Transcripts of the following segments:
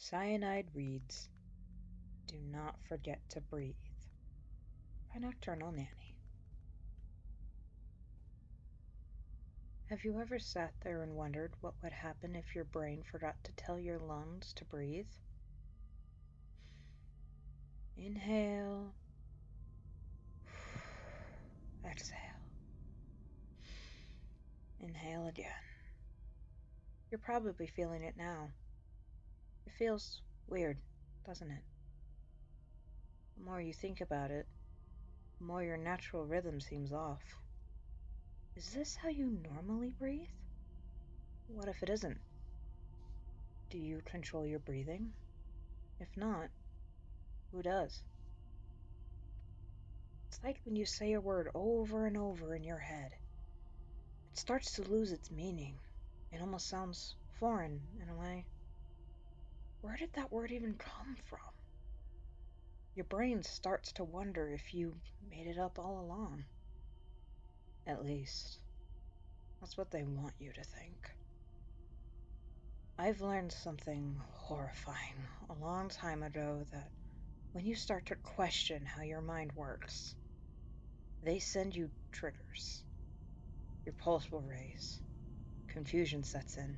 Cyanide reads, "Do not forget to breathe," by Nocturnal Nanny. Have you ever sat there and wondered what would happen if your brain forgot to tell your lungs to breathe? Inhale. Exhale. Inhale again. You're probably feeling it now. It feels weird, doesn't it? The more you think about it, the more your natural rhythm seems off. Is this how you normally breathe? What if it isn't? Do you control your breathing? If not, who does? It's like when you say a word over and over in your head. It starts to lose its meaning. It almost sounds foreign in a way. Where did that word even come from? Your brain starts to wonder if you made it up all along. At least, that's what they want you to think. I've learned something horrifying a long time ago, that when you start to question how your mind works, they send you triggers. Your pulse will raise. Confusion sets in.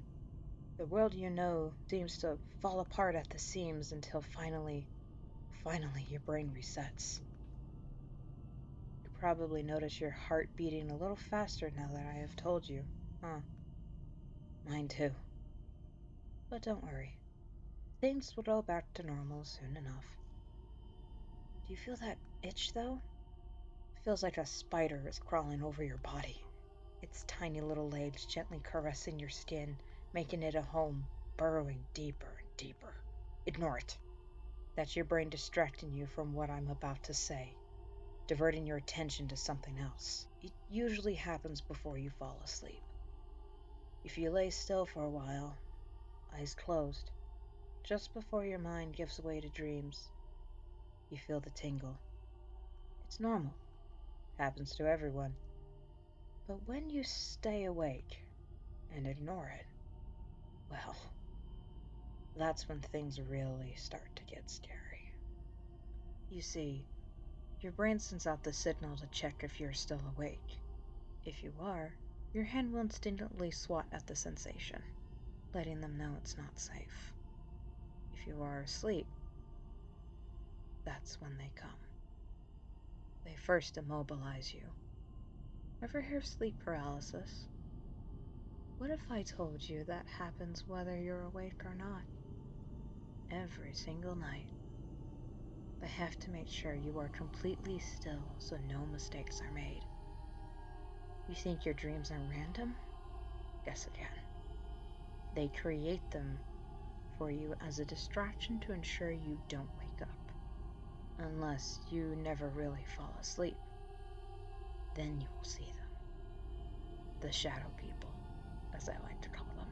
The world you know seems to fall apart at the seams until finally your brain resets. You probably notice your heart beating a little faster now that I have told you, huh? Mine too. But don't worry. Things will go back to normal soon enough. Do you feel that itch, though? It feels like a spider is crawling over your body. Its tiny little legs gently caressing your skin, making it a home, burrowing deeper and deeper. Ignore it. That's your brain distracting you from what I'm about to say, diverting your attention to something else. It usually happens before you fall asleep. If you lay still for a while, eyes closed, just before your mind gives way to dreams, you feel the tingle. It's normal. Happens to everyone. But when you stay awake and ignore it, well, that's when things really start to get scary. You see, your brain sends out the signal to check if you're still awake. If you are, your hand will instinctively swat at the sensation, letting them know it's not safe. If you are asleep, that's when they come. They first immobilize you. Ever hear of sleep paralysis? What if I told you that happens whether you're awake or not? Every single night. They have to make sure you are completely still so no mistakes are made. You think your dreams are random? Guess again. They create them for you as a distraction to ensure you don't wake up. Unless you never really fall asleep. Then you will see them. The shadow people, as I like to call them.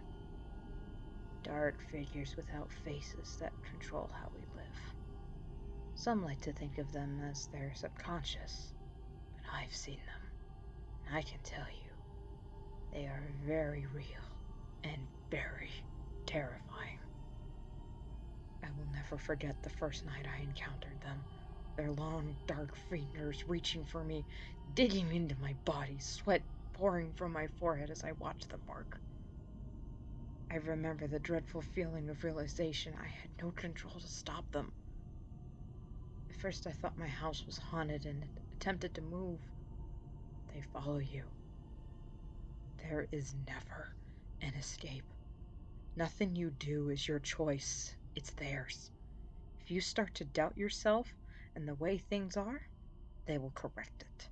Dark figures without faces that control how we live. Some like to think of them as their subconscious, but I've seen them, and I can tell you, they are very real and very terrifying. I will never forget the first night I encountered them, their long, dark fingers reaching for me, digging into my body, sweat pouring from my forehead as I watched them work. I remember the dreadful feeling of realization I had no control to stop them. At first I thought my house was haunted and attempted to move. They follow you. There is never an escape. Nothing you do is your choice. It's theirs. If you start to doubt yourself and the way things are, they will correct it.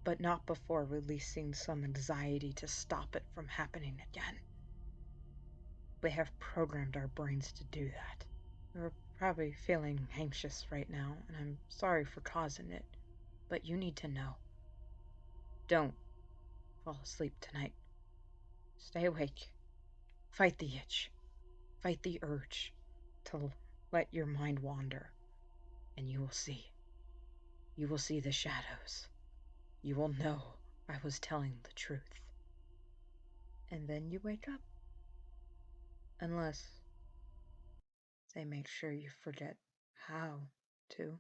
But not before releasing some anxiety to stop it from happening again. They have programmed our brains to do that. You're probably feeling anxious right now, and I'm sorry for causing it, but you need to know. Don't fall asleep tonight. Stay awake. Fight the itch. Fight the urge to let your mind wander, and you will see. You will see the shadows. You will know I was telling the truth. And then you wake up. Unless They make sure you forget how to.